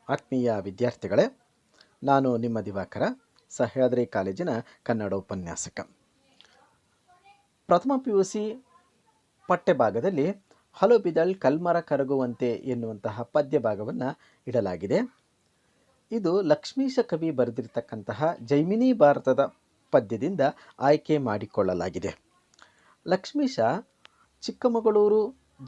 ಆತ್ಮೀಯ ವಿದ್ಯಾರ್ಥಿಗಳೇ, ನಾನು ನಿಮ್ಮ ದಿವಾಕರ, ಸಹ್ಯಾದ್ರಿ ಕಾಲೇಜಿನ ಕನ್ನಡ ಉಪನ್ಯಾಸಕ. ಪ್ರಥಮ PUC ಪಠ್ಯಭಾಗದಲ್ಲಿ ಹಲೋ ಬಿದಳ್ ಕಲ್ಮರ ಕರಗುವಂತೆ ಎನ್ನುವಂತಹ ಪದ್ಯ ಭಾಗವನ್ನು ಇಡಲಾಗಿದೆ. ಇದು ಲಕ್ಷ್ಮೀಶ ಕವಿ ಬರೆದಿರ್ತಕ್ಕಂತಹ ಜೈಮಿನಿ ಭಾರತದ ಪದ್ಯದಿಂದ ಆಯ್ಕೆ ಮಾಡಿಕೊಳ್ಳಲಾಗಿದೆ. ಲಕ್ಷ್ಮೀಶ ಚಿಕ್ಕಮಗಳೂರು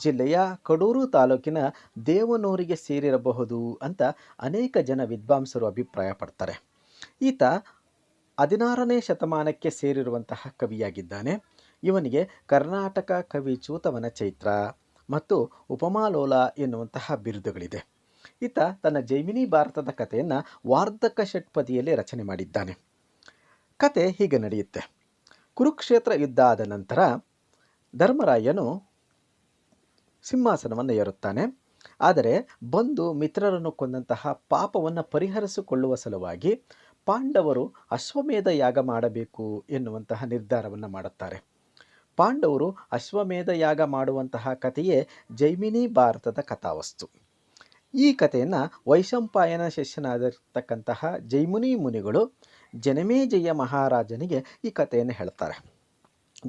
ಜಿಲ್ಲೆಯ ಕಡೂರು ತಾಲೂಕಿನ ದೇವನೂರಿಗೆ ಸೇರಿರಬಹುದು ಅಂತ ಅನೇಕ ಜನ ವಿದ್ವಾಂಸರು ಅಭಿಪ್ರಾಯ ಪಡ್ತಾರೆ. ಈತ 16ನೇ ಶತಮಾನಕ್ಕೆ ಸೇರಿರುವಂತಹ ಕವಿಯಾಗಿದ್ದಾನೆ. ಇವನಿಗೆ ಕರ್ನಾಟಕ ಕವಿಚೂತವನ ಚೈತ್ರ ಮತ್ತು ಉಪಮಾಲೋಲ ಎನ್ನುವಂತಹ ಬಿರುದುಗಳಿದೆ. ಈತ ತನ್ನ ಜೈಮಿನಿ ಭಾರತದ ಕಥೆಯನ್ನು ವಾರ್ಧಕ ಷಟ್ಪದಿಯಲ್ಲಿ ರಚನೆ ಮಾಡಿದ್ದಾನೆ. ಕತೆ ಹೀಗೆ ನಡೆಯುತ್ತೆ. ಕುರುಕ್ಷೇತ್ರ ಯುದ್ಧ ಆದ ನಂತರ ಧರ್ಮರಾಯನು ಸಿಂಹಾಸನವನ್ನು ಏರುತ್ತಾನೆ. ಆದರೆ ಬಂದು ಮಿತ್ರರನ್ನು ಕೊಂದಂತಹ ಪಾಪವನ್ನು ಪರಿಹರಿಸಿಕೊಳ್ಳುವ ಸಲುವಾಗಿ ಪಾಂಡವರು ಅಶ್ವಮೇಧ ಯಾಗ ಮಾಡಬೇಕು ಎನ್ನುವಂತಹ ನಿರ್ಧಾರವನ್ನು ಮಾಡುತ್ತಾರೆ. ಪಾಂಡವರು ಅಶ್ವಮೇಧ ಯಾಗ ಮಾಡುವಂತಹ ಕಥೆಯೇ ಜೈಮಿನಿ ಭಾರತದ ಕಥಾವಸ್ತು. ಈ ಕಥೆಯನ್ನು ವೈಶಂಪಾಯನ ಶಿಷ್ಯನಾಗಿರ್ತಕ್ಕಂತಹ ಜೈಮಿನಿ ಮುನಿಗಳು ಜನಮೇಜಯ ಮಹಾರಾಜನಿಗೆ ಈ ಕಥೆಯನ್ನು ಹೇಳ್ತಾರೆ.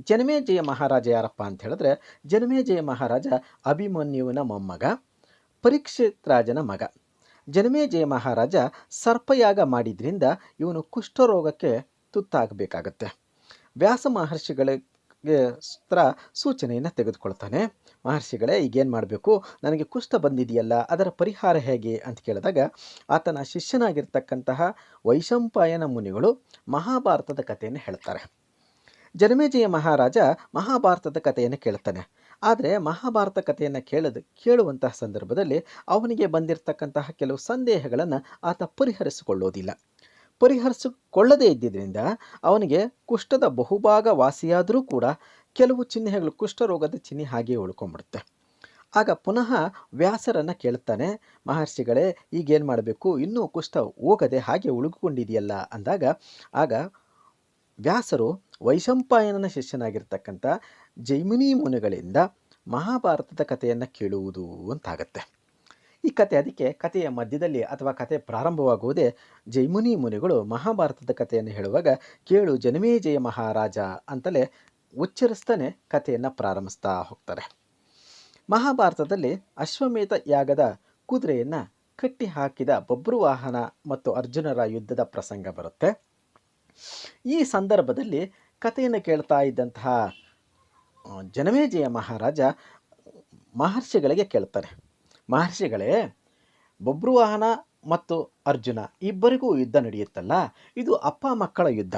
ಜನಮೇಜಯ ಮಹಾರಾಜ ಯಾರಪ್ಪ ಅಂತ ಹೇಳಿದ್ರೆ, ಜನಮೇಜಯ ಮಹಾರಾಜ ಅಭಿಮನ್ಯುವಿನ ಮೊಮ್ಮಗ, ಪರೀಕ್ಷಿತ್ ರಾಜನ ಮಗ. ಜನಮೇಜಯ ಮಹಾರಾಜ ಸರ್ಪಯಾಗ ಮಾಡಿದ್ರಿಂದ ಇವನು ಕುಷ್ಠರೋಗಕ್ಕೆ ತುತ್ತಾಗಬೇಕಾಗತ್ತೆ. ವ್ಯಾಸ ಮಹರ್ಷಿಗಳಿಗೆ ಸೂಚನೆಯನ್ನು ತೆಗೆದುಕೊಳ್ತಾನೆ. ಮಹರ್ಷಿಗಳೇ, ಈಗೇನು ಮಾಡಬೇಕು, ನನಗೆ ಕುಷ್ಠ ಬಂದಿದೆಯಲ್ಲ, ಅದರ ಪರಿಹಾರ ಹೇಗೆ ಅಂತ ಕೇಳಿದಾಗ ಆತನ ಶಿಷ್ಯನಾಗಿರ್ತಕ್ಕಂತಹ ವೈಶಂಪಾಯನ ಮುನಿಗಳು ಮಹಾಭಾರತದ ಕಥೆಯನ್ನು ಹೇಳ್ತಾರೆ. ಜನಮೇಜಯ ಮಹಾರಾಜ ಮಹಾಭಾರತದ ಕಥೆಯನ್ನು ಕೇಳ್ತಾನೆ. ಆದರೆ ಮಹಾಭಾರತ ಕಥೆಯನ್ನು ಕೇಳುವಂತಹ ಸಂದರ್ಭದಲ್ಲಿ ಅವನಿಗೆ ಬಂದಿರತಕ್ಕಂತಹ ಕೆಲವು ಸಂದೇಹಗಳನ್ನು ಆತ ಪರಿಹರಿಸಿಕೊಳ್ಳೋದಿಲ್ಲ. ಪರಿಹರಿಸಿಕೊಳ್ಳದೇ ಇದ್ದಿದ್ದರಿಂದ ಅವನಿಗೆ ಕುಷ್ಠದ ಬಹುಭಾಗ ವಾಸಿಯಾದರೂ ಕೂಡ ಕೆಲವು ಚಿಹ್ನೆಗಳು, ಕುಷ್ಠರೋಗದ ಚಿಹ್ನೆ ಹಾಗೆಯೇ ಉಳ್ಕೊಂಡ್ಬಿಡುತ್ತೆ. ಆಗ ಪುನಃ ವ್ಯಾಸರನ್ನು ಕೇಳ್ತಾನೆ, ಮಹರ್ಷಿಗಳೇ, ಈಗೇನು ಮಾಡಬೇಕು, ಇನ್ನೂ ಕುಷ್ಠ ಹೋಗದೆ ಹಾಗೆ ಉಳ್ಕೊಂಡಿದೆಯಲ್ಲ ಅಂದಾಗ ಆಗ ವ್ಯಾಸರು ವೈಶಂಪಾಯನನ ಶಿಷ್ಯನಾಗಿರ್ತಕ್ಕಂಥ ಜೈಮಿನಿ ಮುನಿಗಳಿಂದ ಮಹಾಭಾರತದ ಕಥೆಯನ್ನು ಕೇಳುವುದು ಅಂತಾಗತ್ತೆ. ಈ ಕಥೆ ಅದಕ್ಕೆ ಕಥೆಯ ಮಧ್ಯದಲ್ಲಿ ಅಥವಾ ಕಥೆ ಪ್ರಾರಂಭವಾಗುವುದೇ ಜೈಮಿನಿ ಮುನಿಗಳು ಮಹಾಭಾರತದ ಕಥೆಯನ್ನು ಹೇಳುವಾಗ ಕೇಳು ಜನಮೇಜಯ ಮಹಾರಾಜ ಅಂತಲೇ ಉಚ್ಚರಿಸ್ತಾನೆ ಕಥೆಯನ್ನು ಪ್ರಾರಂಭಿಸ್ತಾ ಹೋಗ್ತಾರೆ. ಮಹಾಭಾರತದಲ್ಲಿ ಅಶ್ವಮೇಧ ಯಾಗದ ಕುದುರೆಯನ್ನು ಕಟ್ಟಿ ಹಾಕಿದ ಬಬ್ರುವಾಹನ ಮತ್ತು ಅರ್ಜುನರ ಯುದ್ಧದ ಪ್ರಸಂಗ ಬರುತ್ತೆ. ಈ ಸಂದರ್ಭದಲ್ಲಿ ಕಥೆಯನ್ನು ಕೇಳ್ತಾ ಇದ್ದಂತಹ ಜನಮೇಜಯ ಮಹಾರಾಜ ಮಹರ್ಷಿಗಳಿಗೆ ಕೇಳ್ತಾರೆ, ಮಹರ್ಷಿಗಳೇ, ಬಬ್ರುವಾಹನ ಮತ್ತು ಅರ್ಜುನ ಇಬ್ಬರಿಗೂ ಯುದ್ಧ ನಡೆಯುತ್ತಲ್ಲ, ಇದು ಅಪ್ಪ ಮಕ್ಕಳ ಯುದ್ಧ.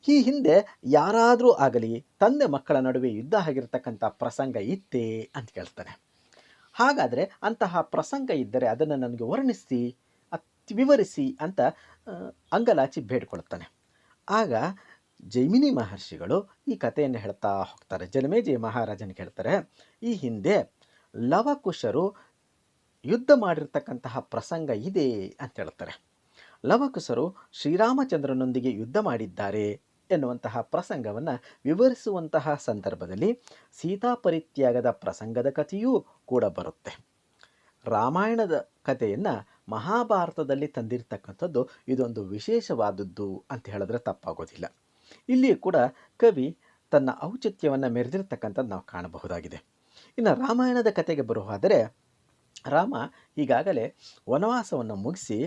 ಈ ಹಿಂದೆ ಯಾರಾದರೂ ಆಗಲಿ ತಂದೆ ಮಕ್ಕಳ ನಡುವೆ ಯುದ್ಧ ಆಗಿರ್ತಕ್ಕಂಥ ಪ್ರಸಂಗ ಇತ್ತೇ ಅಂತ ಕೇಳ್ತಾನೆ. ಹಾಗಾದರೆ ಅಂತಹ ಪ್ರಸಂಗ ಇದ್ದರೆ ಅದನ್ನು ನನಗೆ ವರ್ಣಿಸಿ, ವಿವರಿಸಿ ಅಂತ ಅಂಗಲಾಚಿ ಬೇಡ್ಕೊಳ್ತಾನೆ. ಆಗ ಜೈಮಿನಿ ಮಹರ್ಷಿಗಳು ಈ ಕಥೆಯನ್ನು ಹೇಳ್ತಾ ಹೋಗ್ತಾರೆ. ಜನಮೇಜಯ ಮಹಾರಾಜನಿಗೆ ಹೇಳ್ತಾರೆ, ಈ ಹಿಂದೆ ಲವಕುಶರು ಯುದ್ಧ ಮಾಡಿರ್ತಕ್ಕಂತಹ ಪ್ರಸಂಗ ಇದೆ ಅಂತ ಹೇಳ್ತಾರೆ. ಲವಕುಶರು ಶ್ರೀರಾಮಚಂದ್ರನೊಂದಿಗೆ ಯುದ್ಧ ಮಾಡಿದ್ದಾರೆ ಎನ್ನುವಂತಹ ಪ್ರಸಂಗವನ್ನು ವಿವರಿಸುವಂತಹ ಸಂದರ್ಭದಲ್ಲಿ ಸೀತಾಪರಿತ್ಯಾಗದ ಪ್ರಸಂಗದ ಕಥೆಯೂ ಕೂಡ ಬರುತ್ತೆ. ರಾಮಾಯಣದ ಕಥೆಯನ್ನು ಮಹಾಭಾರತದಲ್ಲಿ ತಂದಿರತಕ್ಕಂಥದ್ದು ಇದೊಂದು ವಿಶೇಷವಾದದ್ದು ಅಂತ ಹೇಳಿದ್ರೆ ತಪ್ಪಾಗೋದಿಲ್ಲ. ಇಲ್ಲಿಯೂ ಕೂಡ ಕವಿ ತನ್ನ ಔಚಿತ್ಯವನ್ನು ಮೆರೆದಿರ್ತಕ್ಕಂಥದ್ದು ನಾವು ಕಾಣಬಹುದಾಗಿದೆ. ಇನ್ನು ರಾಮಾಯಣದ ಕಥೆಗೆ ಬರುವಾದರೆ, ರಾಮ ಈಗಾಗಲೇ ವನವಾಸವನ್ನು ಮುಗಿಸಿ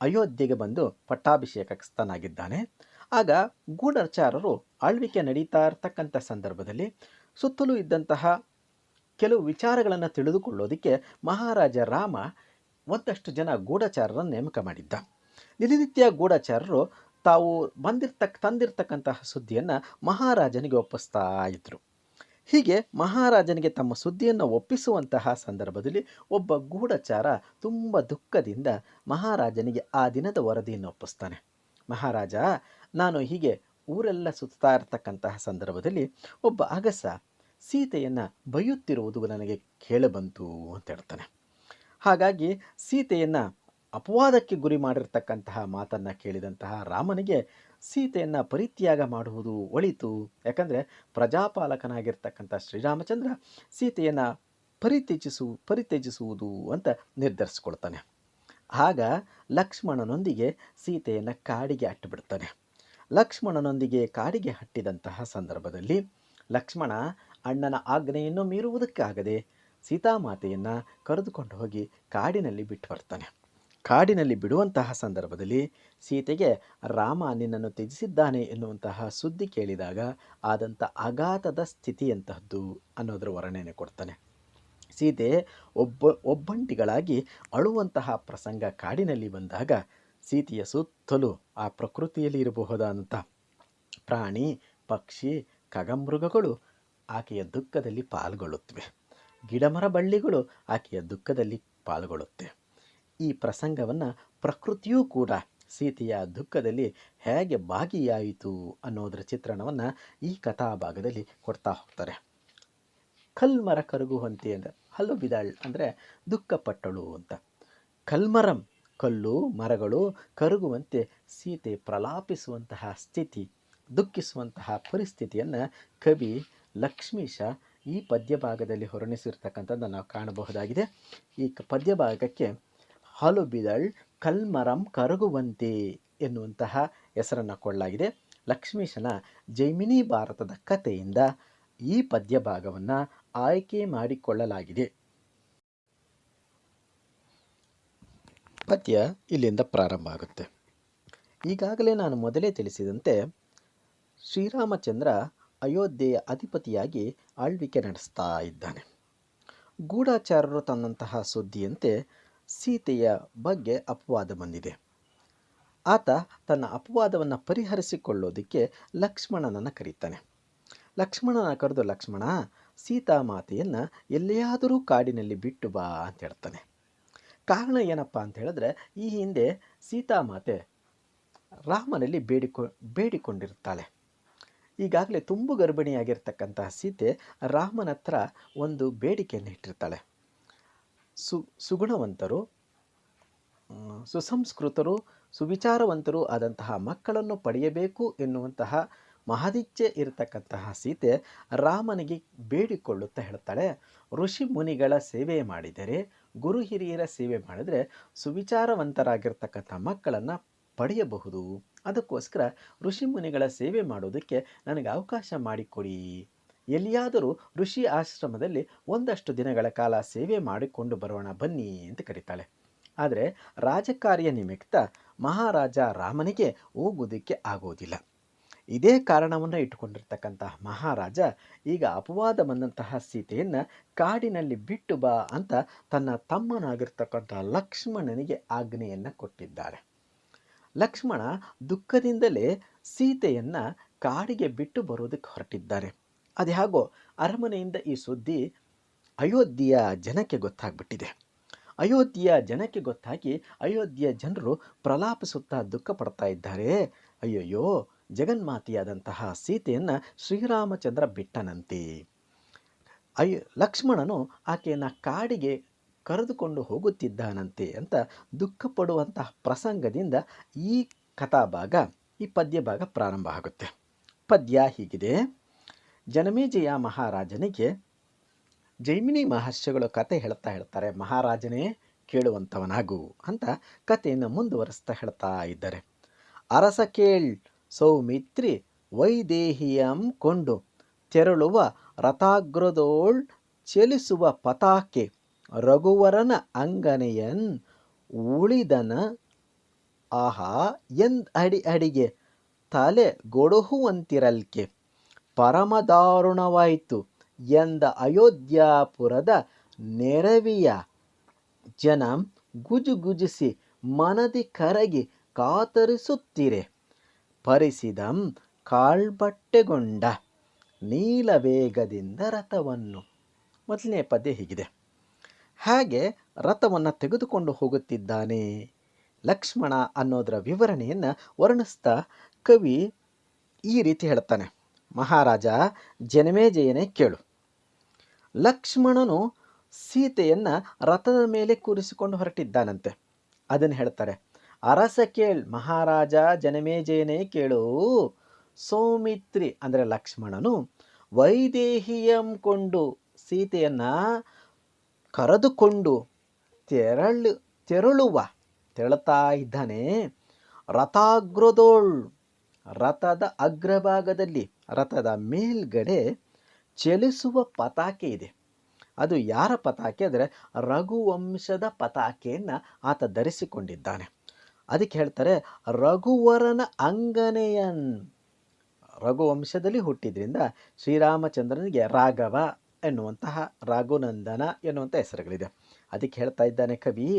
ಅಯೋಧ್ಯೆಗೆ ಬಂದು ಪಟ್ಟಾಭಿಷೇಕಸ್ಥನಾಗಿದ್ದಾನೆ. ಆಗ ಗೂಢಚಾರರು ಆಳ್ವಿಕೆ ನಡೀತಾ ಇರತಕ್ಕಂಥ ಸಂದರ್ಭದಲ್ಲಿ ಸುತ್ತಲೂ ಇದ್ದಂತಹ ಕೆಲವು ವಿಚಾರಗಳನ್ನು ತಿಳಿದುಕೊಳ್ಳೋದಕ್ಕೆ ಮಹಾರಾಜ ರಾಮ ಒಂದಷ್ಟು ಜನ ಗೂಢಚಾರರನ್ನು ನೇಮಕ ಮಾಡಿದ್ದ. ದಿನನಿತ್ಯ ಗೂಢಚಾರರು ತಾವು ತಂದಿರತಕ್ಕಂತಹ ಸುದ್ದಿಯನ್ನು ಮಹಾರಾಜನಿಗೆ ಒಪ್ಪಿಸ್ತಾ ಇದ್ರು. ಹೀಗೆ ಮಹಾರಾಜನಿಗೆ ತಮ್ಮ ಸುದ್ದಿಯನ್ನು ಒಪ್ಪಿಸುವಂತಹ ಸಂದರ್ಭದಲ್ಲಿ ಒಬ್ಬ ಗೂಢಚಾರ ತುಂಬ ದುಃಖದಿಂದ ಮಹಾರಾಜನಿಗೆ ಆ ದಿನದ ವರದಿಯನ್ನು ಒಪ್ಪಿಸ್ತಾನೆ. ಮಹಾರಾಜ, ನಾನು ಹೀಗೆ ಊರೆಲ್ಲ ಸುತ್ತಾ ಇರತಕ್ಕಂತಹ ಸಂದರ್ಭದಲ್ಲಿ ಒಬ್ಬ ಅಗಸ ಸೀತೆಯನ್ನು ಬೈಯುತ್ತಿರುವುದು ನನಗೆ ಕೇಳಬಂತು ಅಂತ ಹೇಳ್ತಾನೆ. ಹಾಗಾಗಿ ಸೀತೆಯನ್ನು ಅಪವಾದಕ್ಕೆ ಗುರಿ ಮಾಡಿರ್ತಕ್ಕಂತಹ ಮಾತನ್ನು ಕೇಳಿದಂತಹ ರಾಮನಿಗೆ ಸೀತೆಯನ್ನು ಪರಿತ್ಯಾಗ ಮಾಡುವುದು ಒಳಿತು. ಯಾಕಂದರೆ ಪ್ರಜಾಪಾಲಕನಾಗಿರ್ತಕ್ಕಂಥ ಶ್ರೀರಾಮಚಂದ್ರ ಸೀತೆಯನ್ನು ಪರಿತ್ಯಜಿಸುವುದು ಅಂತ ನಿರ್ಧರಿಸ್ಕೊಳ್ತಾನೆ. ಆಗ ಲಕ್ಷ್ಮಣನೊಂದಿಗೆ ಸೀತೆಯನ್ನು ಕಾಡಿಗೆ ಅಟ್ಟಿಬಿಡ್ತಾನೆ. ಲಕ್ಷ್ಮಣನೊಂದಿಗೆ ಕಾಡಿಗೆ ಹಟ್ಟಿದಂತಹ ಸಂದರ್ಭದಲ್ಲಿ ಲಕ್ಷ್ಮಣ ಅಣ್ಣನ ಆಜ್ಞೆಯನ್ನು ಮೀರುವುದಕ್ಕಾಗದೆ ಸೀತಾಮಾತೆಯನ್ನು ಕರೆದುಕೊಂಡು ಹೋಗಿ ಕಾಡಿನಲ್ಲಿ ಬಿಟ್ಟು ಬರ್ತಾನೆ. ಕಾಡಿನಲ್ಲಿ ಬಿಡುವಂತಹ ಸಂದರ್ಭದಲ್ಲಿ ಸೀತೆಗೆ ರಾಮ ನಿನ್ನನ್ನು ತ್ಯಜಿಸಿದ್ದಾನೆ ಎನ್ನುವಂತಹ ಸುದ್ದಿ ಕೇಳಿದಾಗ ಆದಂಥ ಆಘಾತದ ಸ್ಥಿತಿಯಂತಹದ್ದು ಅನ್ನೋದರ ವರ್ಣನೆ ಕೊಡ್ತಾನೆ. ಸೀತೆ ಒಬ್ಬಂಟಿಗಳಾಗಿ ಅಳುವಂತಹ ಪ್ರಸಂಗ ಕಾಡಿನಲ್ಲಿ ಬಂದಾಗ ಸೀತೆಯ ಸುತ್ತಲೂ ಆ ಪ್ರಕೃತಿಯಲ್ಲಿ ಇರಬಹುದಾದಂಥ ಪ್ರಾಣಿ, ಪಕ್ಷಿ, ಖಗಮೃಗಗಳು ಆಕೆಯ ದುಃಖದಲ್ಲಿ ಪಾಲ್ಗೊಳ್ಳುತ್ತವೆ. ಗಿಡಮರ ಬಳ್ಳಿಗಳು ಆಕೆಯ ದುಃಖದಲ್ಲಿ ಪಾಲ್ಗೊಳ್ಳುತ್ತೆ. ಈ ಪ್ರಸಂಗವನ್ನು ಪ್ರಕೃತಿಯೂ ಕೂಡ ಸೀತೆಯ ದುಃಖದಲ್ಲಿ ಹೇಗೆ ಭಾಗಿಯಾಯಿತು ಅನ್ನೋದರ ಚಿತ್ರಣವನ್ನು ಈ ಕಥಾಭಾಗದಲ್ಲಿ ಕೊಡ್ತಾ ಹೋಗ್ತಾರೆ. ಕಲ್ಮರ ಕರಗುವಂತೆ ಅಂದರೆ ಹಲ್ಲು ಬಿದಾಳ್ ಅಂದರೆ ದುಃಖಪಟ್ಟಳು ಅಂತ. ಕಲ್ಮರಂ ಕಲ್ಲು ಮರಗಳು ಕರಗುವಂತೆ ಸೀತೆ ಪ್ರಲಾಪಿಸುವಂತಹ ಸ್ಥಿತಿ, ದುಃಖಿಸುವಂತಹ ಪರಿಸ್ಥಿತಿಯನ್ನು ಕವಿ ಲಕ್ಷ್ಮೀಶ ಈ ಪದ್ಯ ಭಾಗದಲ್ಲಿ ಹೊರಣಿಸಿರ್ತಕ್ಕಂಥದ್ದು ನಾವು ಕಾಣಬಹುದಾಗಿದೆ. ಈ ಪದ್ಯ ಭಾಗಕ್ಕೆ ಹಾಲು ಬಿದಳ್ ಕಲ್ಮರಂ ಕರಗುವಂತೆ ಎನ್ನುವಂತಹ ಹೆಸರನ್ನು ಕೊಡಲಾಗಿದೆ. ಲಕ್ಷ್ಮೀಶನ ಜೈಮಿನಿ ಭಾರತದ ಕಥೆಯಿಂದ ಈ ಪದ್ಯ ಭಾಗವನ್ನು ಆಯ್ಕೆ ಮಾಡಿಕೊಳ್ಳಲಾಗಿದೆ. ಪದ್ಯ ಇಲ್ಲಿಂದ ಪ್ರಾರಂಭ ಆಗುತ್ತೆ. ಈಗಾಗಲೇ ನಾನು ಮೊದಲೇ ತಿಳಿಸಿದಂತೆ ಶ್ರೀರಾಮಚಂದ್ರ ಅಯೋಧ್ಯೆಯ ಅಧಿಪತಿಯಾಗಿ ಆಳ್ವಿಕೆ ನಡೆಸ್ತಾ ಇದ್ದಾನೆ. ಗೂಢಚಾರರು ತಂದಂತಹ ಸುದ್ದಿಯಂತೆ ಸೀತೆಯ ಬಗ್ಗೆ ಅಪವಾದ ಬಂದಿದೆ. ಆತ ತನ್ನ ಅಪವಾದವನ್ನು ಪರಿಹರಿಸಿಕೊಳ್ಳೋದಕ್ಕೆ ಲಕ್ಷ್ಮಣನನ್ನು ಕರೀತಾನೆ. ಲಕ್ಷ್ಮಣನ ಕರೆದು, ಲಕ್ಷ್ಮಣ, ಸೀತಾಮಾತೆಯನ್ನು ಎಲ್ಲಿಯಾದರೂ ಕಾಡಿನಲ್ಲಿ ಬಿಟ್ಟು ಬಾ ಅಂತ ಹೇಳ್ತಾನೆ. ಕಾರಣ ಏನಪ್ಪ ಅಂತ ಹೇಳಿದ್ರೆ, ಈ ಹಿಂದೆ ಸೀತಾಮಾತೆ ರಾಮನಲ್ಲಿ ಬೇಡಿಕೊಂಡಿರ್ತಾಳೆ. ಈಗಾಗಲೇ ತುಂಬು ಗರ್ಭಿಣಿಯಾಗಿರ್ತಕ್ಕಂತಹ ಸೀತೆ ರಾಮನ ಹತ್ರ ಒಂದು ಬೇಡಿಕೆಯನ್ನು ಇಟ್ಟಿರ್ತಾಳೆ. ಸುಗುಣವಂತರು, ಸುಸಂಸ್ಕೃತರು, ಸುವಿಚಾರವಂತರು ಆದಂತಹ ಮಕ್ಕಳನ್ನು ಪಡೆಯಬೇಕು ಎನ್ನುವಂತಹ ಮಹದಿಚ್ಛೆ ಇರತಕ್ಕಂತಹ ಸೀತೆ ರಾಮನಿಗೆ ಬೇಡಿಕೊಳ್ಳುತ್ತಾ ಹೇಳ್ತಾಳೆ, ಋಷಿ ಮುನಿಗಳ ಸೇವೆ ಮಾಡಿದರೆ, ಗುರು ಹಿರಿಯರ ಸೇವೆ ಮಾಡಿದರೆ ಸುವಿಚಾರವಂತರಾಗಿರ್ತಕ್ಕಂಥ ಮಕ್ಕಳನ್ನು ಪಡೆಯಬಹುದು. ಅದಕ್ಕೋಸ್ಕರ ಋಷಿ ಮುನಿಗಳ ಸೇವೆ ಮಾಡೋದಕ್ಕೆ ನನಗೆ ಅವಕಾಶ ಮಾಡಿಕೊಡಿ. ಎಲ್ಲಿಯಾದರೂ ಋಷಿ ಆಶ್ರಮದಲ್ಲಿ ಒಂದಷ್ಟು ದಿನಗಳ ಕಾಲ ಸೇವೆ ಮಾಡಿಕೊಂಡು ಬರೋಣ ಬನ್ನಿ ಅಂತ ಕರೀತಾಳೆ. ಆದರೆ ರಾಜಕಾರ್ಯ ನಿಮಿತ್ತ ಮಹಾರಾಜ ರಾಮನಿಗೆ ಹೋಗುವುದಕ್ಕೆ ಆಗೋದಿಲ್ಲ. ಇದೇ ಕಾರಣವನ್ನು ಇಟ್ಟುಕೊಂಡಿರ್ತಕ್ಕಂತಹ ಮಹಾರಾಜ ಈಗ ಅಪವಾದ ಬಂದಂತಹ ಸೀತೆಯನ್ನು ಕಾಡಿನಲ್ಲಿ ಬಿಟ್ಟು ಬಾ ಅಂತ ತನ್ನ ತಮ್ಮನಾಗಿರ್ತಕ್ಕಂತಹ ಲಕ್ಷ್ಮಣನಿಗೆ ಆಜ್ಞೆಯನ್ನು ಕೊಟ್ಟಿದ್ದಾರೆ. ಲಕ್ಷ್ಮಣ ದುಃಖದಿಂದಲೇ ಸೀತೆಯನ್ನು ಕಾಡಿಗೆ ಬಿಟ್ಟು ಬರೋದಕ್ಕೆ ಹೊರಟಿದ್ದಾರೆ. ಅದ್ಯಾಗೋ ಅರಮನೆಯಿಂದ ಈ ಸುದ್ದಿ ಅಯೋಧ್ಯೆಯ ಜನಕ್ಕೆ ಗೊತ್ತಾಗ್ಬಿಟ್ಟಿದೆ. ಅಯೋಧ್ಯೆಯ ಜನಕ್ಕೆ ಗೊತ್ತಾಗಿ ಅಯೋಧ್ಯೆಯ ಜನರು ಪ್ರಲಾಪಿಸುತ್ತಾ ದುಃಖ ಪಡ್ತಾ ಇದ್ದಾರೆ. ಅಯ್ಯಯ್ಯೋ, ಜಗನ್ಮಾತೆಯಾದಂತಹ ಸೀತೆಯನ್ನು ಶ್ರೀರಾಮಚಂದ್ರ ಬಿಟ್ಟನಂತೆ. ಲಕ್ಷ್ಮಣನು ಆಕೆಯನ್ನು ಕಾಡಿಗೆ ಕರೆದುಕೊಂಡು ಹೋಗುತ್ತಿದ್ದಾನಂತೆ ಅಂತ ದುಃಖ ಪಡುವಂತಹ ಪ್ರಸಂಗದಿಂದ ಈ ಕಥಾಭಾಗ, ಈ ಪದ್ಯ ಭಾಗ ಪ್ರಾರಂಭ ಆಗುತ್ತೆ. ಪದ್ಯ ಹೀಗಿದೆ. ಜನಮೇಜಯ ಮಹಾರಾಜನಿಗೆ ಜೈಮಿನಿ ಮಹರ್ಷಿಗಳು ಕತೆ ಹೇಳ್ತಾರೆ, ಮಹಾರಾಜನೇ ಕೇಳುವಂಥವನಾಗು ಅಂತ ಕಥೆಯನ್ನು ಮುಂದುವರಿಸ್ತಾ ಹೇಳ್ತಾ ಇದ್ದಾರೆ. ಅರಸ ಕೇಳ್ ಸೌಮಿತ್ರಿ ವೈದೇಹಿಯಂ ಕೊಂಡು ತೆರಳುವ ರಥಾಗ್ರದೋಳ್ ಚಲಿಸುವ ಪತಾಕೆ ರಘುವರನ ಅಂಗನೆಯನ್ ಉಳಿದನ ಆಹಾ ಎಂದ್ ಅಡಿಗೆ ತಲೆ ಗೊಡುಹುವಂತಿರಲ್ಕೆ ಪರಮದಾರುಣವಾಯಿತು ಎಂದ ಅಯೋಧ್ಯಾಪುರದ ನೆರವಿಯ ಜನ ಗುಜುಗುಜಿಸಿ ಮನದಿ ಕರಗಿ ಕಾತರಿಸುತ್ತಿರೆ ಪರಿಸಿದಂ ಕಾಳ್ಬಟ್ಟೆಗೊಂಡ ನೀಲವೇಗದಿಂದ ರಥವನ್ನು. ಮೊದಲನೇ ಪದ್ಯ ಹೀಗಿದೆ. ಹಾಗೆ ರಥವನ್ನು ತೆಗೆದುಕೊಂಡು ಹೋಗುತ್ತಿದ್ದಾನೆ ಲಕ್ಷ್ಮಣ ಅನ್ನೋದರ ವಿವರಣೆಯನ್ನು ವರ್ಣಿಸ್ತಾ ಕವಿ ಈ ರೀತಿ ಹೇಳ್ತಾನೆ. ಮಹಾರಾಜ ಜನಮೇಜಯನೇ ಕೇಳು, ಲಕ್ಷ್ಮಣನು ಸೀತೆಯನ್ನು ರಥದ ಮೇಲೆ ಕೂರಿಸಿಕೊಂಡು ಹೊರಟಿದ್ದಾನಂತೆ. ಅದನ್ನು ಹೇಳ್ತಾರೆ. ಅರಸ ಕೇಳ್, ಮಹಾರಾಜ ಜನಮೇಜಯನೇ ಕೇಳು, ಸೌಮಿತ್ರಿ ಅಂದರೆ ಲಕ್ಷ್ಮಣನು ವೈದೇಹಿಯಂ ಕೊಂಡು ಸೀತೆಯನ್ನು ಕರೆದುಕೊಂಡು ತೆರಳುವ ತೆರಳುತ್ತಾ ಇದ್ದಾನೆ. ರಥಾಗ್ರದೋಳ್, ರಥದ ಅಗ್ರಭಾಗದಲ್ಲಿ, ರಥದ ಮೇಲ್ಗಡೆ ಚಲಿಸುವ ಪತಾಕೆ ಇದೆ. ಅದು ಯಾರ ಪತಾಕೆ ಅಂದರೆ ರಘುವಂಶದ ಪತಾಕೆಯನ್ನು ಆತ ಧರಿಸಿಕೊಂಡಿದ್ದಾನೆ. ಅದಕ್ಕೆ ಹೇಳ್ತಾರೆ ರಘುವರನ ಅಂಗನೆಯನ್. ರಘುವಂಶದಲ್ಲಿ ಹುಟ್ಟಿದ್ರಿಂದ ಶ್ರೀರಾಮಚಂದ್ರನಿಗೆ ರಾಘವ ಎನ್ನುವಂತಹ, ರಘುನಂದನ ಎನ್ನುವಂಥ ಹೆಸರುಗಳಿದೆ. ಅದಕ್ಕೆ ಹೇಳ್ತಾ ಇದ್ದಾನೆ ಕವಿ,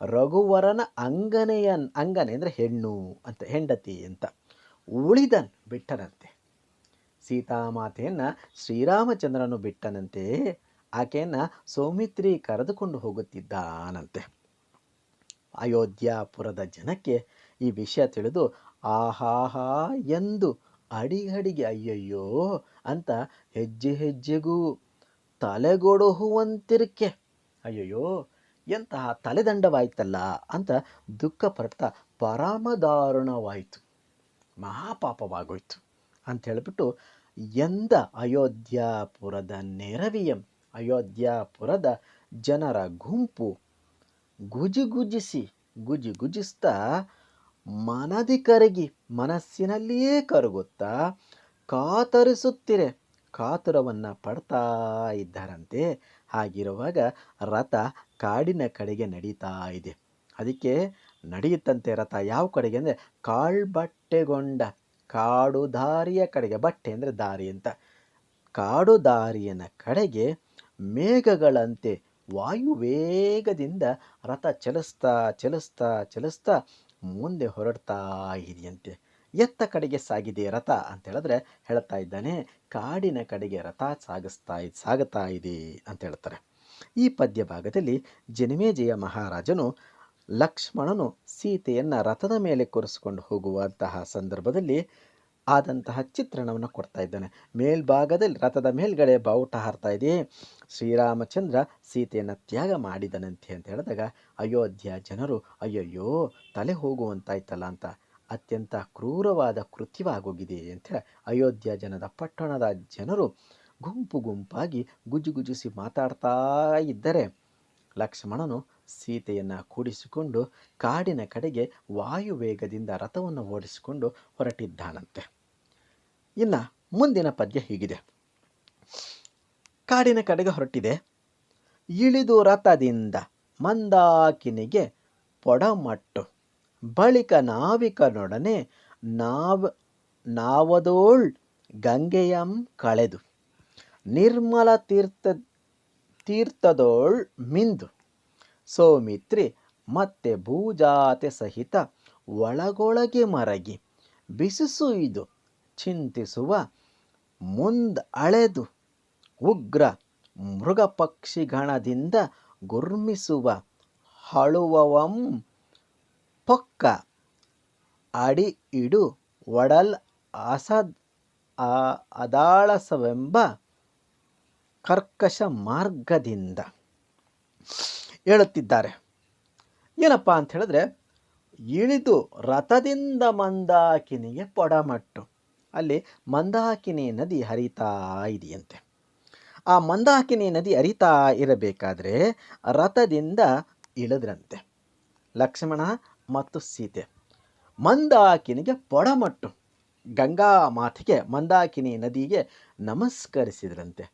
ರಘುವರನ ಅಂಗನೆಯನ್. ಅಂಗನೆ ಅಂದರೆ ಹೆಣ್ಣು ಅಂತ, ಹೆಂಡತಿ ಅಂತ. ಉಳಿದನ್, ಬಿಟ್ಟನಂತೆ. ಸೀತಾಮಾತೆಯನ್ನು ಶ್ರೀರಾಮಚಂದ್ರನು ಬಿಟ್ಟನಂತೆ. ಆಕೆಯನ್ನು ಸೌಮಿತ್ರಿ ಕರೆದುಕೊಂಡು ಹೋಗುತ್ತಿದ್ದಾನಂತೆ. ಅಯೋಧ್ಯಾಪುರದ ಜನಕ್ಕೆ ಈ ವಿಷಯ ತಿಳಿದು ಆಹಾಹಾ ಎಂದು ಅಡಿಗಡಿಗೆ ಅಯ್ಯಯ್ಯೋ ಅಂತ ಹೆಜ್ಜೆ ಹೆಜ್ಜೆಗೂ ತಲೆಗೊಡುಹುವಂತಿರಕ್ಕೆ, ಅಯ್ಯಯ್ಯೋ ಎಂತಹ ತಲೆದಂಡವಾಯ್ತಲ್ಲ ಅಂತ ದುಃಖಪಡ್ತಾ ಪರಮದಾರುಣವಾಯಿತು, ಮಹಾಪಾಪವಾಗೋಯ್ತು ಅಂತ ಹೇಳಿಬಿಟ್ಟು ಎಂದ ಅಯೋಧ್ಯಾಪುರದ ನೆರವಿಯಂ, ಅಯೋಧ್ಯಾಪುರದ ಜನರ ಗುಂಪು ಗುಜಿಗುಜಿಸ್ತಾ ಮನದಿ ಕರಗಿ, ಮನಸ್ಸಿನಲ್ಲಿಯೇ ಕರಗುತ್ತಾ ಕಾತರಿಸುತ್ತಿರೆ, ಕಾತುರವನ್ನು ಪಡ್ತಾ ಇದ್ದಾರಂತೆ. ಹಾಗಿರುವಾಗ ರಥ ಕಾಡಿನ ಕಡೆಗೆ ನಡೀತಾ ಇದೆ. ಅದಕ್ಕೆ ನಡೆಯುತ್ತಂತೆ ರಥ ಯಾವ ಕಡೆಗೆ ಅಂದರೆ ಕಾಳ್ಬಟ್ಟೆಗೊಂಡ, ಕಾಡು ದಾರಿಯ ಕಡೆಗೆ. ಬಟ್ಟೆ ಅಂದರೆ ದಾರಿ ಅಂತ. ಕಾಡು ದಾರಿಯನ ಕಡೆಗೆ ಮೇಘಗಳಂತೆ ವಾಯುವೇಗದಿಂದ ರಥ ಚಲಿಸ್ತಾ ಮುಂದೆ ಹೊರಡ್ತಾ ಇದೆಯಂತೆ. ಎತ್ತ ಕಡೆಗೆ ಸಾಗಿದೆ ರಥ ಅಂತ ಹೇಳಿದ್ರೆ ಹೇಳ್ತಾ ಇದ್ದಾನೆ, ಕಾಡಿನ ಕಡೆಗೆ ರಥ ಸಾಗುತ್ತಾ ಇದೆ ಅಂತ ಹೇಳ್ತಾರೆ. ಈ ಪದ್ಯ ಭಾಗದಲ್ಲಿ ಜನಮೇಜಯ ಮಹಾರಾಜನು ಲಕ್ಷ್ಮಣನು ಸೀತೆಯನ್ನು ರಥದ ಮೇಲೆ ಕೂರಿಸಿಕೊಂಡು ಹೋಗುವಂತಹ ಸಂದರ್ಭದಲ್ಲಿ ಆದಂತಹ ಚಿತ್ರಣವನ್ನು ಕೊಡ್ತಾ ಇದ್ದಾನೆ. ಮೇಲ್ಭಾಗದಲ್ಲಿ ರಥದ ಮೇಲ್ಗಡೆ ಬಾವುಟ ಹಾರ್ತಾ ಇದೆ, ಶ್ರೀರಾಮಚಂದ್ರ ಸೀತೆಯನ್ನು ತ್ಯಾಗ ಮಾಡಿದನಂತೆ ಅಂತ ಹೇಳಿದಾಗ ಅಯೋಧ್ಯ ಜನರು ಅಯ್ಯಯ್ಯೋ ತಲೆ ಹೋಗುವಂತಾಯ್ತಲ್ಲ ಅಂತ, ಅತ್ಯಂತ ಕ್ರೂರವಾದ ಕೃತ್ಯವಾಗೋಗಿದೆ ಅಂತ ಅಯೋಧ್ಯ ಪಟ್ಟಣದ ಜನರು ಗುಂಪು ಗುಂಪಾಗಿ ಗುಜಿಸಿ ಮಾತಾಡ್ತಾ ಇದ್ದರೆ ಲಕ್ಷ್ಮಣನು ಸೀತೆಯನ್ನು ಕೂಡಿಸಿಕೊಂಡು ಕಾಡಿನ ಕಡೆಗೆ ವಾಯುವೇಗದಿಂದ ರಥವನ್ನು ಓಡಿಸಿಕೊಂಡು ಹೊರಟಿದ್ದಾನಂತೆ. ಇನ್ನು ಮುಂದಿನ ಪದ್ಯ ಹೀಗಿದೆ. ಕಾಡಿನ ಕಡೆಗೆ ಹೊರಟಿದೆ. ಇಳಿದು ರಥದಿಂದ ಮಂದಾಕಿನಿಗೆ ಪೊಡಮಟ್ಟು, ಬಳಿಕ ನಾವಿಕನೊಡನೆ ನಾವದೋಳ್ ಗಂಗೆಯಂ ಕಳೆದು, ನಿರ್ಮಲ ತೀರ್ಥದೋಳ್ ಮಿಂದು, ಸೌಮಿತ್ರಿ ಮತ್ತೆ ಭೂಜಾತೆ ಸಹಿತ ಒಳಗೊಳಗೆ ಮರಗಿ, ಬಿಸಿಸುಯ್ದು ಚಿಂತಿಸುವ ಮುಂದ್ ಅಳೆದು, ಉಗ್ರ ಮೃಗ ಪಕ್ಷಿಗಣದಿಂದ ಗುರ್ಮಿಸುವ ಹಳುವವಂ ಪೊಕ್ಕ ಅಡಿ ಇಡು ಒಡಲ್ ಅದಾಳಸವೆಂಬ ಕರ್ಕಶ ಮಾರ್ಗದಿಂದ ಹೇಳುತ್ತಿದ್ದಾರೆ. ಏನಪ್ಪ ಅಂತ ಹೇಳಿದ್ರೆ, ಇಳಿದು ರಥದಿಂದ ಮಂದಾಕಿನಿಗೆ ಪೊಡಮಟ್ಟು, ಅಲ್ಲಿ ಮಂದಾಕಿನಿ ನದಿ ಹರಿತಾ ಇದೆಯಂತೆ. ಆ ಮಂದಾಕಿನಿ ನದಿ ಹರಿತಾ ಇರಬೇಕಾದ್ರೆ ರಥದಿಂದ ಇಳಿದ್ರಂತೆ ಲಕ್ಷ್ಮಣ ಮತ್ತು ಸೀತೆ. ಮಂದಾಕಿನಿಗೆ ಪೊಡಮಟ್ಟು, ಗಂಗಾ ಮಾತೆಗೆ ಮಂದಾಕಿನಿ ನದಿಗೆ ನಮಸ್ಕರಿಸಿದ್ರಂತೆ.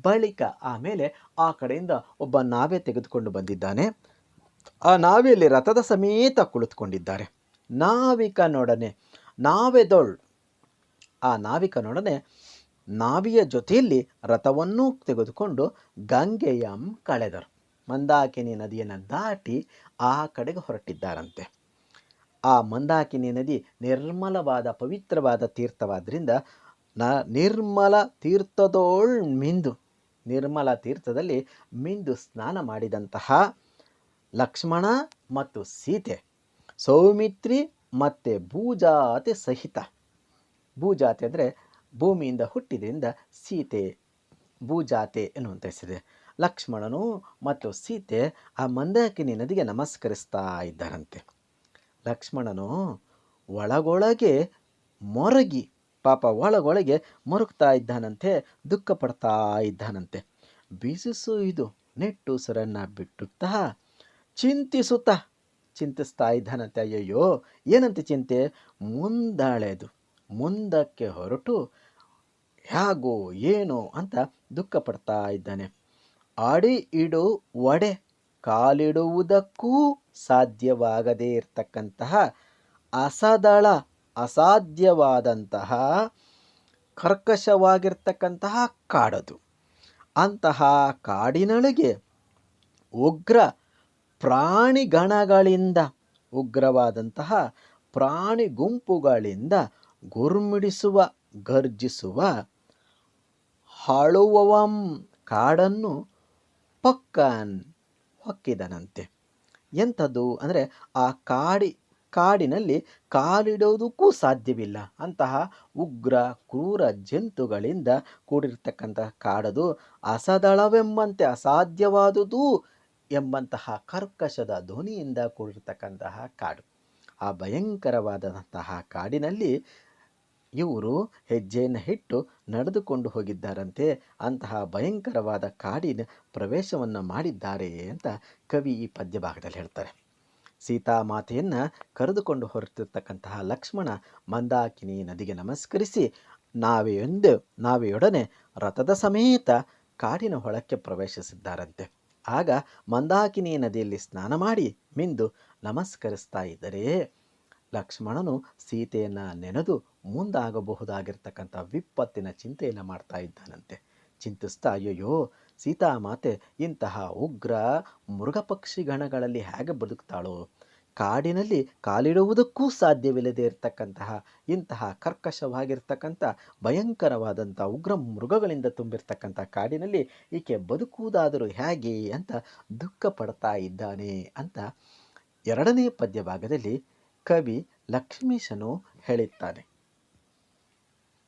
ಬಳಿಕ ಆಮೇಲೆ ಆ ಕಡೆಯಿಂದ ಒಬ್ಬ ನಾವೆ ತೆಗೆದುಕೊಂಡು ಬಂದಿದ್ದಾನೆ. ಆ ನಾವೆಯಲ್ಲಿ ರಥದ ಸಮೇತ ಕುಳಿತುಕೊಂಡಿದ್ದಾರೆ. ನಾವಿಕನೊಡನೆ ನಾವೆದೊಳ್, ಆ ನಾವಿಕನೊಡನೆ ನಾವಿಯ ಜೊತೆಯಲ್ಲಿ ರಥವನ್ನು ತೆಗೆದುಕೊಂಡು ಗಂಗೆಯಂ ಕಳೆದರು. ಮಂದಾಕಿನಿ ನದಿಯನ್ನು ದಾಟಿ ಆ ಕಡೆಗೆ ಹೊರಟಿದ್ದಾರಂತೆ. ಆ ಮಂದಾಕಿನಿ ನದಿ ನಿರ್ಮಲವಾದ ಪವಿತ್ರವಾದ ತೀರ್ಥವಾದ್ರಿಂದ ನಿರ್ಮಲ ತೀರ್ಥದೋಳ್ ಮಿಂದು, ನಿರ್ಮಲ ತೀರ್ಥದಲ್ಲಿ ಮಿಂದು ಸ್ನಾನ ಮಾಡಿದಂತಹ ಲಕ್ಷ್ಮಣ ಮತ್ತು ಸೀತೆ, ಸೌಮಿತ್ರಿ ಮತ್ತು ಭೂಜಾತೆ ಸಹಿತ, ಭೂಜಾತೆ ಅಂದರೆ ಭೂಮಿಯಿಂದ ಹುಟ್ಟಿದ್ರಿಂದ ಸೀತೆ ಭೂಜಾತೆ ಎನ್ನುವಂಥ ಹೆಸರಿದೆ. ಲಕ್ಷ್ಮಣನು ಮತ್ತು ಸೀತೆ ಆ ಮಂದಾಕಿನಿ ನದಿಗೆ ನಮಸ್ಕರಿಸ್ತಾ ಇದ್ದಾರಂತೆ. ಲಕ್ಷ್ಮಣನು ಒಳಗೊಳಗೆ ಮೊರಗಿ, ಪಾಪ ಒಳಗೊಳಗೆ ಮರುಗ್ತಾ ಇದ್ದಾನಂತೆ, ದುಃಖ ಪಡ್ತಾ ಇದ್ದಾನಂತೆ. ಬಿಸಿಸು ಇದು ನಿಟ್ಟುಸಿರನ್ನು ಬಿಟ್ಟುತ್ತಾ ಚಿಂತಿಸುತ್ತಾ ಚಿಂತಿಸ್ತಾ ಇದ್ದಾನಂತೆ. ಅಯ್ಯಯ್ಯೋ, ಏನಂತೆ ಚಿಂತೆ? ಮುಂದಕ್ಕೆ ಹೊರಟು ಹೇಗೋ ಏನೋ ಅಂತ ದುಃಖ ಪಡ್ತಾ ಇದ್ದಾನೆ. ಅಡಿ ಇಡು ಒಡೆ ಕಾಲಿಡುವುದಕ್ಕೂ ಸಾಧ್ಯವಾಗದೇ ಇರತಕ್ಕಂತಹ ಅಸಾಧ್ಯವಾದಂತಹ ಕರ್ಕಶವಾಗಿರ್ತಕ್ಕಂತಹ ಕಾಡದು. ಅಂತಹ ಕಾಡಿನೊಳಗೆ ಉಗ್ರ ಪ್ರಾಣಿಗಣಗಳಿಂದ, ಉಗ್ರವಾದಂತಹ ಪ್ರಾಣಿ ಗುಂಪುಗಳಿಂದ ಗುರುಮಿಡಿಸುವ, ಗರ್ಜಿಸುವ ಹಳುವವಂ ಕಾಡನ್ನು ಹೊಕ್ಕಿದನಂತೆ. ಎಂಥದ್ದು ಅಂದರೆ ಆ ಕಾಡಿನಲ್ಲಿ ಕಾಲಿಡೋದಕ್ಕೂ ಸಾಧ್ಯವಿಲ್ಲ ಅಂತಹ ಉಗ್ರ ಕ್ರೂರ ಜಂತುಗಳಿಂದ ಕೂಡಿರ್ತಕ್ಕಂತಹ ಕಾಡದು, ಅಸದಳವೆಂಬಂತೆ ಅಸಾಧ್ಯವಾದುದು ಎಂಬಂತಹ ಕರ್ಕಶದ ಧ್ವನಿಯಿಂದ ಕೂಡಿರ್ತಕ್ಕಂತಹ ಕಾಡು. ಆ ಭಯಂಕರವಾದಂತಹ ಕಾಡಿನಲ್ಲಿ ಇವರು ಹೆಜ್ಜೆಯನ್ನು ಇಟ್ಟು ನಡೆದುಕೊಂಡು ಹೋಗಿದ್ದಾರಂತೆ. ಅಂತಹ ಭಯಂಕರವಾದ ಕಾಡಿನ ಪ್ರವೇಶವನ್ನು ಮಾಡಿದ್ದಾರೆ ಅಂತ ಕವಿ ಈ ಪದ್ಯ ಭಾಗದಲ್ಲಿ ಹೇಳ್ತಾರೆ. ಸೀತಾಮಾತೆಯನ್ನು ಕರೆದುಕೊಂಡು ಹೊರಟಿರ್ತಕ್ಕಂತಹ ಲಕ್ಷ್ಮಣ ಮಂದಾಕಿನಿ ನದಿಗೆ ನಮಸ್ಕರಿಸಿ ನಾವೆಯೊಡನೆ ರಥದ ಸಮೇತ ಕಾಡಿನ ಹೊಳಕ್ಕೆ ಪ್ರವೇಶಿಸಿದ್ದಾರಂತೆ. ಆಗ ಮಂದಾಕಿನಿ ನದಿಯಲ್ಲಿ ಸ್ನಾನ ಮಾಡಿ ಮಿಂದು ನಮಸ್ಕರಿಸ್ತಾ ಇದ್ದರೆ ಲಕ್ಷ್ಮಣನು ಸೀತೆಯನ್ನು ನೆನೆದು ಮುಂದಾಗಬಹುದಾಗಿರ್ತಕ್ಕಂಥ ವಿಪತ್ತಿನ ಚಿಂತೆಯನ್ನು ಮಾಡ್ತಾ ಇದ್ದಾನಂತೆ. ಚಿಂತಿಸ್ತಾ ಅಯ್ಯಯ್ಯೋ, ಸೀತಾಮಾತೆ ಇಂತಹ ಉಗ್ರ ಮೃಗಪಕ್ಷಿ ಗಣಗಳಲ್ಲಿ ಹೇಗೆ ಬದುಕ್ತಾಳೋ, ಕಾಡಿನಲ್ಲಿ ಕಾಲಿಡುವುದಕ್ಕೂ ಸಾಧ್ಯವಿಲ್ಲದೆ ಇರತಕ್ಕಂತಹ ಇಂತಹ ಕರ್ಕಶವಾಗಿರ್ತಕ್ಕಂಥ ಭಯಂಕರವಾದಂಥ ಉಗ್ರ ಮೃಗಗಳಿಂದ ತುಂಬಿರ್ತಕ್ಕಂಥ ಕಾಡಿನಲ್ಲಿ ಈಕೆ ಬದುಕುವುದಾದರೂ ಹೇಗೆ ಅಂತ ದುಃಖ ಪಡ್ತಾ ಇದ್ದಾನೆ ಅಂತ 2ನೇ ಪದ್ಯ ಭಾಗದಲ್ಲಿ ಕವಿ ಲಕ್ಷ್ಮೀಶನು ಹೇಳಿದ್ದಾನೆ.